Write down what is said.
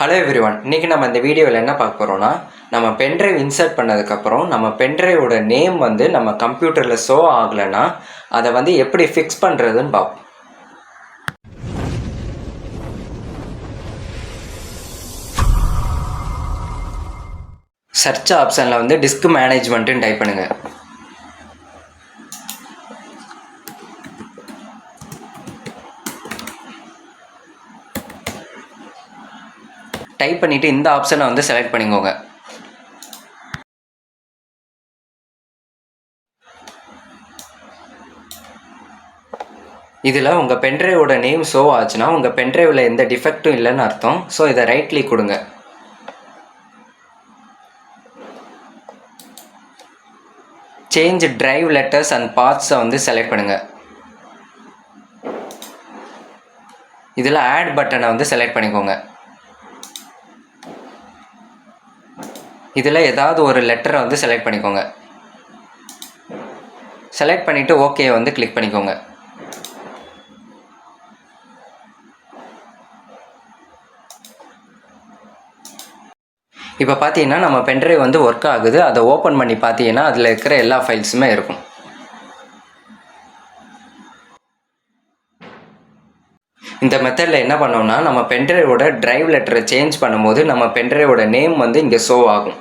Hello everyone, இன்றைக்கி நம்ம இந்த வீடியோவில் என்ன பார்க்க போகிறோம்னா, நம்ம பென்ட்ரைவ் இன்சர்ட் பண்ணதுக்கப்புறம் நம்ம பென்ட்ரைவோட நேம் வந்து நம்ம கம்ப்யூட்டரில் ஷோ ஆகலைன்னா அதை வந்து எப்படி ஃபிக்ஸ் பண்ணுறதுன்னு பார்ப்போம். சர்ச் ஆப்ஷனில் வந்து டிஸ்க் மேனேஜ்மெண்ட்டுன்னு டைப் பண்ணுங்கள். டைப் பண்ணிவிட்டு இந்த ஆப்ஷனை வந்து செலக்ட் பண்ணிக்கோங்க. இதில் உங்கள் பென்ட்ரைவோட நேம் ஷோ ஆச்சுன்னா உங்கள் பென்ட்ரைவில் எந்த டிஃபெக்ட்டும் இல்லைன்னு அர்த்தம். ஸோ இதை ரைட் கிளிக் கொடுங்க. சேஞ்ச் டிரைவ் லெட்டர்ஸ் அண்ட் பாத்ஸை வந்து செலக்ட் பண்ணுங்கள். இதில் ஆட் பட்டனை வந்து செலக்ட் பண்ணிக்கோங்க. இதில் ஏதாவது ஒரு லெட்டரை வந்து செலக்ட் பண்ணிக்கோங்க. செலக்ட் பண்ணிவிட்டு ஓகே வந்து கிளிக் பண்ணிக்கோங்க. இப்போ பார்த்தீங்கன்னா நம்ம பென்ட்ரைவ் வந்து ஒர்க் ஆகுது. அதை ஓப்பன் பண்ணி பார்த்தீங்கன்னா அதில் இருக்கிற எல்லா ஃபைல்ஸுமே இருக்கும். இந்த மெத்தடில் என்ன பண்ணோம்னா, நம்ம பென்ட்ரைவோட டிரைவ் லெட்டரை சேஞ்ச் பண்ணும்போது நம்ம பென்ட்ரைவோட நேம் வந்து இங்கே ஷோ ஆகும்.